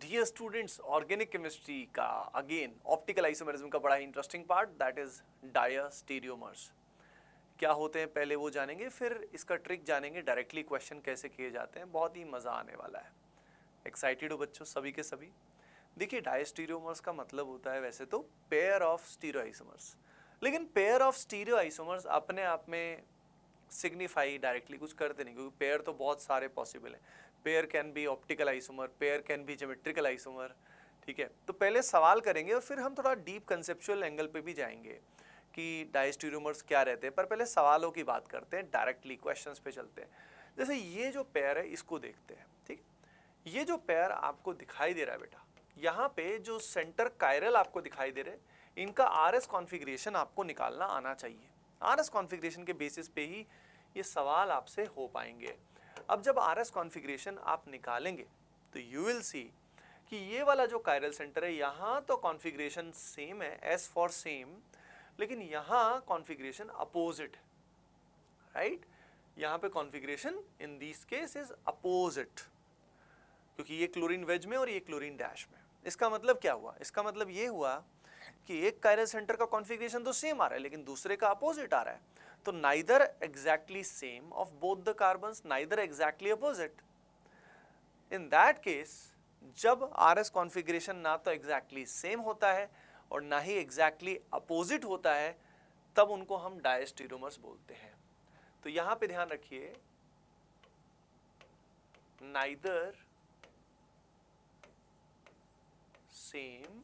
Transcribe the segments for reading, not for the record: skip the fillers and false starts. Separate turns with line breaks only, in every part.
Dear students, organic chemistry का again optical isomerism का बड़ा ही interesting part that is diastereomers. क्या होते हैं पहले वो जानेंगे, फिर इसका ट्रिक जानेंगे, डायरेक्टली क्वेश्चन कैसे किए जाते हैं। बहुत ही मज़ा आने वाला है। एक्साइटेड हो बच्चों सभी के सभी? देखिए, डायस्टीरियोमर्स का मतलब होता है वैसे तो पेयर ऑफ स्टीरियो आइसोमर्स, लेकिन पेयर ऑफ स्टीरियो आइसोमर्स अपने आप में सिग्निफाई डायरेक्टली कुछ करते नहीं, क्योंकि पेयर तो बहुत सारे पॉसिबल है। Pair can be optical isomer, pair can be geometrical isomer. ठीक है, तो पहले सवाल करेंगे और फिर हम थोड़ा डीप कंसेप्चुअल एंगल पे भी जाएंगे कि डायस्टीरियोमर्स क्या रहते हैं। पर पहले सवालों की बात करते हैं, डायरेक्टली क्वेश्चंस पे चलते हैं। जैसे ये जो पेयर है इसको देखते हैं। ठीक, ये जो पेयर आपको दिखाई दे रहा है बेटा, यहाँ पे जो सेंटर कायरल आपको दिखाई दे रहे हैं, इनका आरएस कॉन्फ़िगरेशन आपको निकालना आना चाहिए। आरएस कॉन्फ़िगरेशन के बेसिस पे ही ये सवाल आपसे हो पाएंगे। अब जब आरएस कॉन्फ़िगरेशन आप निकालेंगे तो यू विल सी कि ये वाला जो कायरल सेंटर है, यहाँ तो कॉन्फ़िगरेशन सेम है, एस फॉर सेम, लेकिन यहाँ कॉन्फ़िगरेशन अपोजिट है, राइट? यहाँ पे configuration in this case is opposite, क्योंकि ये क्लोरीन वेज में और ये क्लोरीन डैश में। इसका मतलब क्या हुआ? इसका मतलब ये हुआ कि एक कायरल सेंटर का कॉन्फ़िगरेशन तो सेम आ रहा है, लेकिन दूसरे का अपोजिट आ रहा है। तो neither exactly same of both the carbons, neither exactly opposite. In that case, जब आरएस कॉन्फ़िगरेशन ना तो एग्जैक्टली सेम होता है और ना ही एग्जैक्टली अपोजिट होता है, तब उनको हम डायस्टीरियोमर्स बोलते हैं। तो यहां पे ध्यान रखिए, नाइदर सेम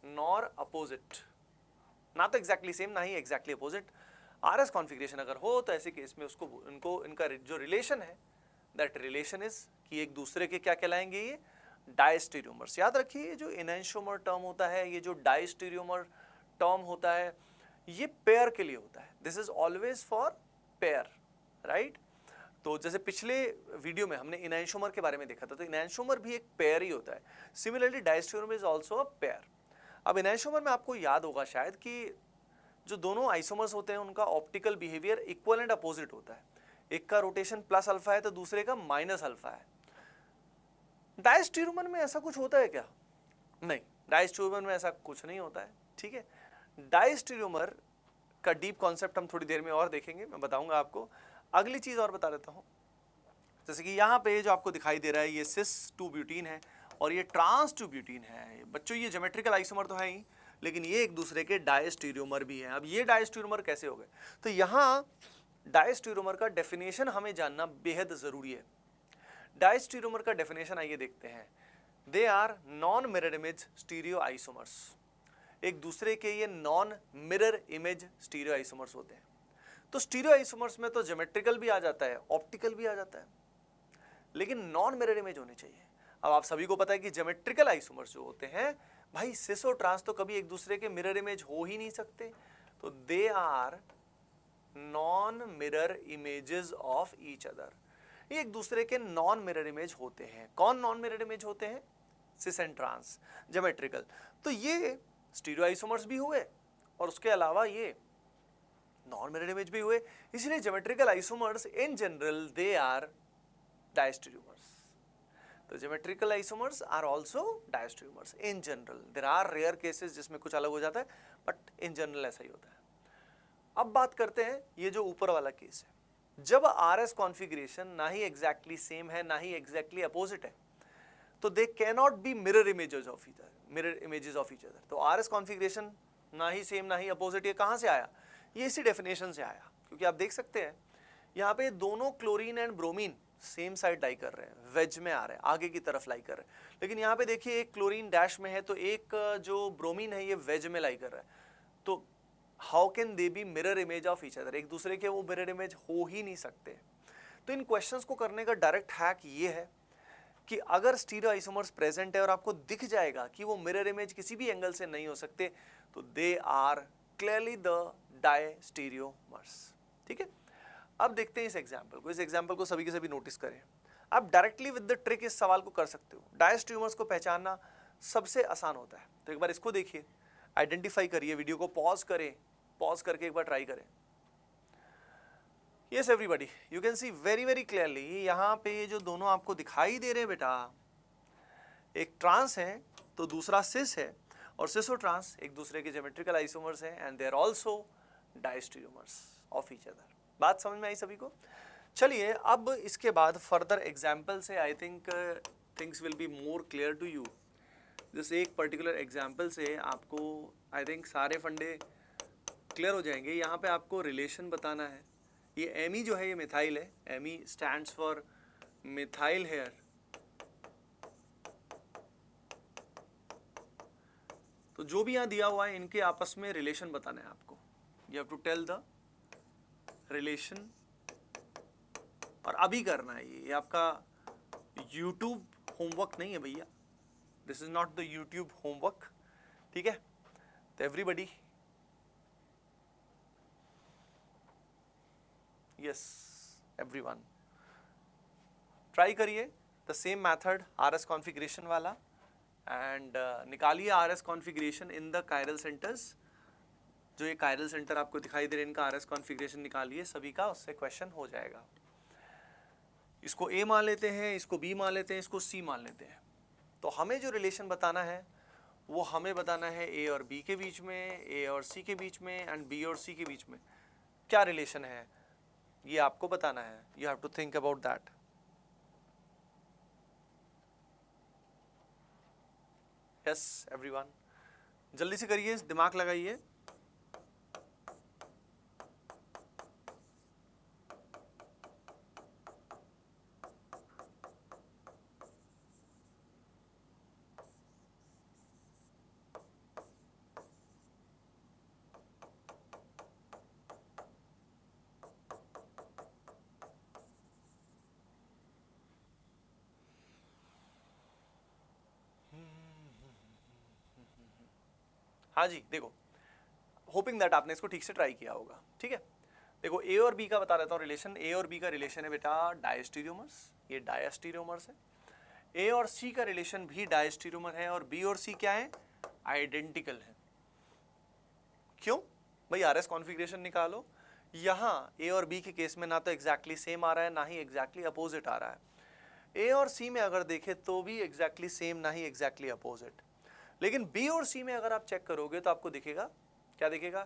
नॉर अपोजिट, ना तो एग्जैक्टली सेम ना ही एग्जैक्टली अपोजिट। आरएस कॉन्फ़िगरेशन अगर हो तो ऐसे केस में उसको इनको इनका जो रिलेशन है, दैट रिलेशन इज कि एक दूसरे के क्या कहलाएंगे, ये डायस्टीरियोमर्स। याद रखिए, ये जो एनेंटियोमर टर्म होता है, ये जो डायस्टीरियोमर टर्म होता है, ये पेयर के लिए होता है। This is always for pair, right? तो जैसे पिछले वीडियो में हमने एनेंटियोमर के बारे में देखा था, तो एनेंटियोमर भी एक पेयर ही होता है। Similarly diastereomer is also a pair. अब एनेंटियोमर में आपको याद होगा शायद कि जो दोनों आइसोमर्स होते हैं उनका optical behaviour equal and opposite होता है। एक का रोटेशन प्लस अल्फा है तो दूसरे का माइनस अल्फा है। डायस्टीरियोमर में ऐसा कुछ होता है क्या? नहीं, डायस्टीरियोमर में ऐसा कुछ नहीं होता है। ठीक है, डायस्टीरियोमर का डीप कॉन्सेप्ट हम थोड़ी देर में और देखेंगे, मैं बताऊंगा आपको। अगली चीज और बता देता हूं, जैसे कि यहाँ पे जो आपको दिखाई दे रहा है, ये सिस 2 ब्यूटीन है और ये ट्रांस 2 ब्यूटीन है। बच्चों, ये ज्योमेट्रिकल आइसोमर तो है ही, लेकिन ये एक दूसरे के डायस्टीरियोमर भी हैं। अब ये डायस्टीरियोमर कैसे हो गए? तो यहाँ डायस्टीरियोमर का डेफिनेशन हमें जानना बेहद जरूरी है। डायस्टीरियोमर का डेफिनेशन आइए देखते हैं। They are non mirror image stereo isomers. एक दूसरे के ये non mirror image stereo isomers होते हैं। तो स्टीरियो आइसोमर्स में तो ज्योमेट्रिकल भी आ जाता है, ऑप्टिकल भी आ जाता है, लेकिन नॉन मिरर इमेज होनी चाहिए। अब आप सभी को पता है कि ज्योमेट्रिकल आइसोमर्स जो होते हैं भाई, सिस और ट्रांस तो कभी एक दूसरे के मिरर इमेज हो ही नहीं सकते। तो they are non mirror images of each other. ये एक दूसरे के नॉन मिरर इमेज होते हैं। कौन नॉन मिरर इमेज होते हैं? Cis and trans, geometrical. तो ये स्टीरियो आइसोमर्स भी हुए और उसके अलावा ये नॉन मिरर इमेज भी हुए। इसलिए geometrical isomers in general they are diastereomers. तो geometrical isomers are also diastereomers in general. There are rare cases जिसमें कुछ अलग हो जाता है, बट इन जनरल ऐसा ही होता है। अब बात करते हैं ये जो ऊपर वाला केस है, जब आरएस कॉन्फ़िगरेशन ना ही एग्जैक्टली सेम है ना ही एग्जैक्टली अपोजिट है, तो they can not be mirror images of each other, mirror images of each other. तो आरएस कॉन्फ़िगरेशन ना ही सेम ना ही अपोजिट, ये कहां से आया? ये इसी डेफिनेशन से आया। क्योंकि आप देख सकते हैं यहाँ पे दोनों chlorine and bromine same side लाई कर रहे हैं, वेज में आ रहे हैं, आगे की तरफ लाई कर रहे हैं। लेकिन यहाँ पे देखिए, एक क्लोरीन डैश में है तो एक जो ब्रोमीन है ये वेज में लाई कर रहा है। तो how can they B mirror image of each other? एक दूसरे के वो मिरर इमेज हो ही नहीं सकते। तो इन क्वेश्चंस को करने का डायरेक्ट हैक ये है कि अगर स्टीरियो आइसोमर्स प्रेजेंट है और आपको दिख जाएगा कि वो मिरर इमेज किसी भी एंगल से नहीं हो सकते, तो they are clearly the diastereomers. ठीक है, अब देखते हैं इस एग्जाम्पल को। इस एग्जाम्पल को सभी के सभी नोटिस करें। आप डायरेक्टली विद द ट्रिक इस सवाल को कर सकते हो। डायस्टीरियोमर्स को पहचानना सबसे आसान होता है। तो एक बार इसको देखिए, आइडेंटिफाई करिए, वीडियो को पॉज करें, पॉज करके एक बार ट्राई करें। Yes everybody, you can see very very clearly यहाँ पे जो दोनों आपको दिखाई दे रहे हैं बेटा, एक ट्रांस है तो दूसरा सिस है, और सिस और ट्रांस एक दूसरे के ज्योमेट्रिकल आइसोमर्स हैं and they are also diastereomers of each other. बात समझ में आई सभी को? चलिए अब इसके बाद फर्दर एग्जाम्पल से I think things will be more clear to you. जैसे एक पर्टिकुलर एग्जाम्पल से आपको आई थिंक सारे फंडे क्लियर हो जाएंगे। यहाँ पे आपको रिलेशन बताना है। ये एमी जो है ये मिथाइल है, Me stands for methyl here. तो जो भी यहाँ दिया हुआ है इनके आपस में रिलेशन बताना है आपको। You have to tell the relation, और अभी करना है। ये आपका यूट्यूब होमवर्क नहीं है भैया, this is not the YouTube homework, ठीक है? तो एवरीबडी यस एवरीवन ट्राई करिए the same method RS configuration वाला एंड निकालिए RS configuration in the chiral centres. जो ये कायरल सेंटर आपको दिखाई दे रहे हैं इनका आरएस कॉन्फ़िगरेशन निकालिए सभी का, उससे क्वेश्चन हो जाएगा। इसको ए मान लेते हैं, इसको बी मान लेते हैं, इसको सी मान लेते हैं। तो हमें जो रिलेशन बताना है वो हमें बताना है ए और बी के बीच में, ए और सी के बीच में एंड बी और सी के बीच में क्या रिलेशन है ये आपको बताना है। You have to think about that. Yes everyone, जल्दी से करिए, दिमाग लगाइए। हाँ जी, देखो, होपिंग दैट आपने इसको ठीक से ट्राई किया होगा, ठीक है? देखो ए और बी का बता देता हूँ रिलेशन। ए और बी का रिलेशन है बेटा डायस्टीरियोमर्स, ये डायस्टीरियोमर्स है। ए और सी का रिलेशन भी डायस्टीरियोमर है, और बी और सी क्या है? आइडेंटिकल है। क्यों भाई? आरएस कॉन्फ़िगरेशन निकालो। यहाँ ए और बी के केस में ना तो एग्जैक्टली सेम आ रहा है ना ही एग्जैक्टली अपोजिट आ रहा है। ए और सी में अगर देखें तो भी एग्जैक्टली सेम ना ही एग्जैक्टली अपोजिट। लेकिन बी और सी में अगर आप चेक करोगे तो आपको दिखेगा, क्या दिखेगा?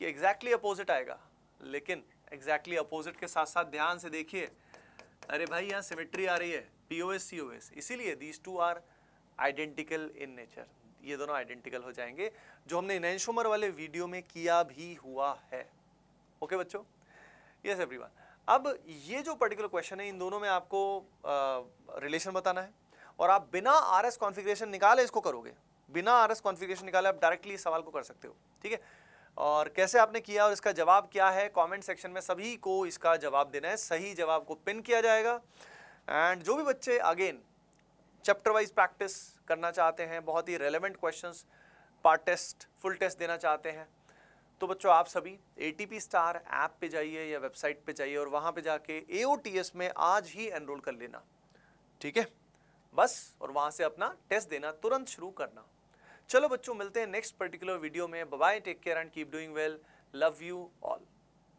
कि एग्जैक्टली अपोजिट आएगा। लेकिन एग्जैक्टली अपोजिट के साथ साथ ध्यान से देखिए, अरे भाई यहाँ सिमेट्री आ रही है, पीओएस सीओएस, इसीलिए these two are identical in nature. ये दोनों आइडेंटिकल हो जाएंगे, जो हमने एनेंटियोमर वाले वीडियो में किया भी हुआ है। ओके बच्चों? Yes everyone. अब ये जो पर्टिकुलर क्वेश्चन है इन दोनों में आपको रिलेशन बताना है, और आप बिना आरएस कॉन्फ़िगरेशन निकाले इसको करोगे। बिना आरएस कॉन्फ़िगरेशन निकाले आप डायरेक्टली इस सवाल को कर सकते हो, ठीक है? और कैसे आपने किया और इसका जवाब क्या है, कमेंट सेक्शन में सभी को इसका जवाब देना है। सही जवाब को पिन किया जाएगा। एंड जो भी बच्चे अगेन चैप्टर वाइज प्रैक्टिस करना चाहते हैं, बहुत ही relevant questions, part test, full test देना चाहते हैं, तो बच्चों आप सभी ATP स्टार ऐप पे जाइए या वेबसाइट पे जाइए और वहाँ पे जाके AOTS में आज ही एनरोल कर लेना, ठीक है? बस, और वहाँ से अपना टेस्ट देना तुरंत शुरू करना। चलो बच्चों, मिलते हैं नेक्स्ट पर्टिकुलर वीडियो में। Bye bye, take care and keep doing well, love you all.